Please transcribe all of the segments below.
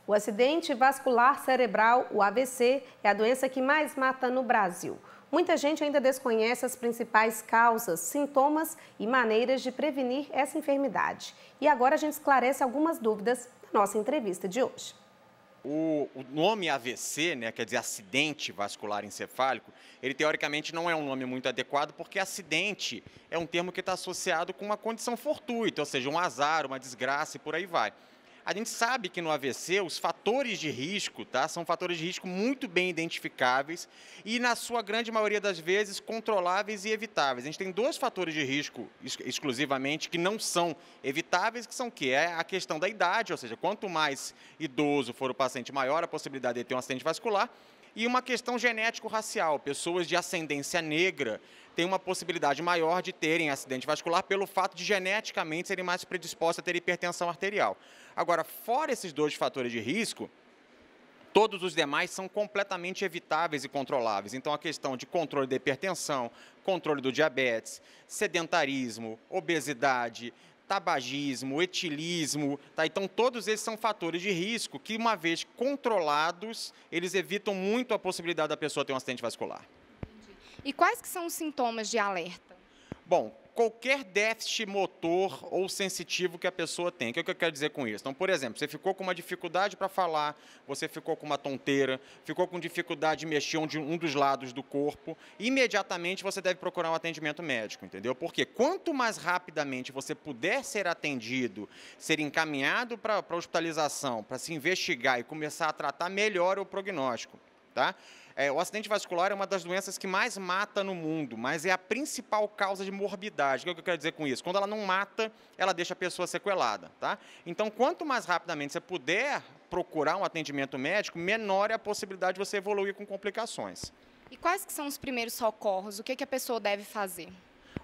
O acidente vascular cerebral, o AVC, é a doença que mais mata no Brasil. Muita gente ainda desconhece as principais causas, sintomas e maneiras de prevenir essa enfermidade. E agora a gente esclarece algumas dúvidas da nossa entrevista de hoje. O nome AVC, né, quer dizer acidente vascular encefálico, ele teoricamente não é um nome muito adequado porque acidente é um termo que está associado com uma condição fortuita, ou seja, um azar, uma desgraça e por aí vai. A gente sabe que no AVC os fatores de risco, tá, são fatores de risco muito bem identificáveis e, na sua grande maioria das vezes, controláveis e evitáveis. A gente tem dois fatores de risco exclusivamente que não são evitáveis, que são o quê? É a questão da idade, ou seja, quanto mais idoso for o paciente, maior a possibilidade de ter um acidente vascular, e uma questão genético-racial. Pessoas de ascendência negra têm uma possibilidade maior de terem acidente vascular pelo fato de geneticamente serem mais predispostos a ter hipertensão arterial. Agora, fora esses dois fatores de risco, todos os demais são completamente evitáveis e controláveis. Então, a questão de controle da hipertensão, controle do diabetes, sedentarismo, obesidade, tabagismo, etilismo, tá? Então todos esses são fatores de risco que, uma vez controlados, eles evitam muito a possibilidade da pessoa ter um acidente vascular. E quais que são os sintomas de alerta? Bom, qualquer déficit motor ou sensitivo que a pessoa tem. O que eu quero dizer com isso? Então, por exemplo, você ficou com uma dificuldade para falar, você ficou com uma tonteira, ficou com dificuldade de mexer um dos lados do corpo, imediatamente você deve procurar um atendimento médico, entendeu? Porque quanto mais rapidamente você puder ser atendido, ser encaminhado para hospitalização, para se investigar e começar a tratar, melhora o prognóstico, tá? O acidente vascular é uma das doenças que mais mata no mundo, mas é a principal causa de morbidade. O que eu quero dizer com isso? Quando ela não mata, ela deixa a pessoa sequelada, tá? Então, quanto mais rapidamente você puder procurar um atendimento médico, menor é a possibilidade de você evoluir com complicações. E quais que são os primeiros socorros? O que a pessoa deve fazer?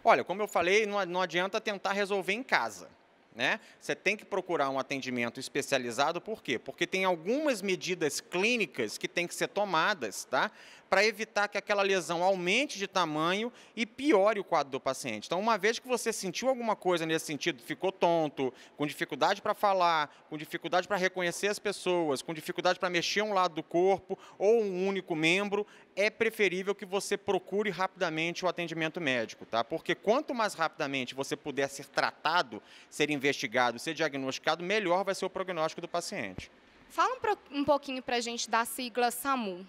Olha, como eu falei, não adianta tentar resolver em casa, né? Você tem que procurar um atendimento especializado, por quê? Porque tem algumas medidas clínicas que têm que ser tomadas, tá? Para evitar que aquela lesão aumente de tamanho e piore o quadro do paciente. Então, uma vez que você sentiu alguma coisa nesse sentido, ficou tonto, com dificuldade para falar, com dificuldade para reconhecer as pessoas, com dificuldade para mexer um lado do corpo ou um único membro, é preferível que você procure rapidamente o atendimento médico, tá? Porque quanto mais rapidamente você puder ser tratado, ser investigado, ser diagnosticado, melhor vai ser o prognóstico do paciente. Fala um pouquinho para a gente da sigla SAMU.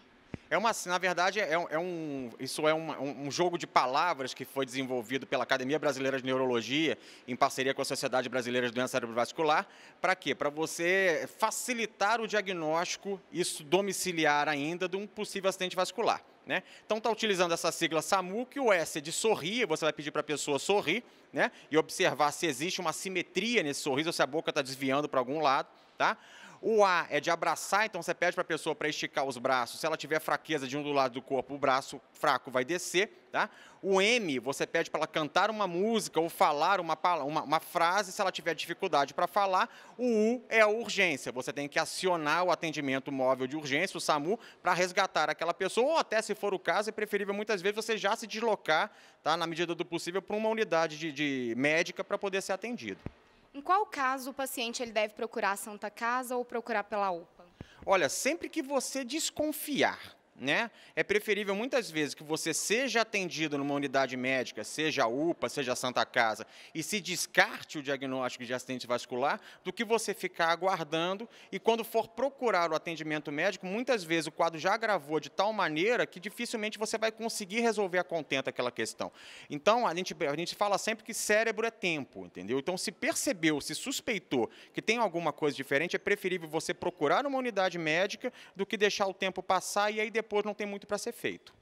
Na verdade, isso é um jogo de palavras que foi desenvolvido pela Academia Brasileira de Neurologia, em parceria com a Sociedade Brasileira de Doença Cerebrovascular. Para quê? Para você facilitar o diagnóstico, isso domiciliar ainda, de um possível acidente vascular, né? Então, está utilizando essa sigla SAMU, que o S é de sorrir, você vai pedir para a pessoa sorrir, né? E observar se existe uma simetria nesse sorriso, ou se a boca está desviando para algum lado, tá? O A é de abraçar, então você pede para a pessoa para esticar os braços. Se ela tiver fraqueza de um do lado do corpo, o braço fraco vai descer, tá? O M, você pede para ela cantar uma música ou falar uma frase, se ela tiver dificuldade para falar. O U é a urgência, você tem que acionar o atendimento móvel de urgência, o SAMU, para resgatar aquela pessoa, ou até, se for o caso, é preferível muitas vezes você já se deslocar, tá, na medida do possível, para uma unidade de médica para poder ser atendido. Em qual caso o paciente ele deve procurar a Santa Casa ou procurar pela UPA? Olha, sempre que você desconfiar, né, é preferível muitas vezes que você seja atendido numa unidade médica, seja a UPA, seja a Santa Casa, e se descarte o diagnóstico de acidente vascular, do que você ficar aguardando e, quando for procurar o atendimento médico, muitas vezes o quadro já agravou de tal maneira que dificilmente você vai conseguir resolver a contento aquela questão. Então, a gente fala sempre que cérebro é tempo, entendeu? Então, se percebeu, se suspeitou que tem alguma coisa diferente, é preferível você procurar uma unidade médica do que deixar o tempo passar e aí depois não tem muito para ser feito.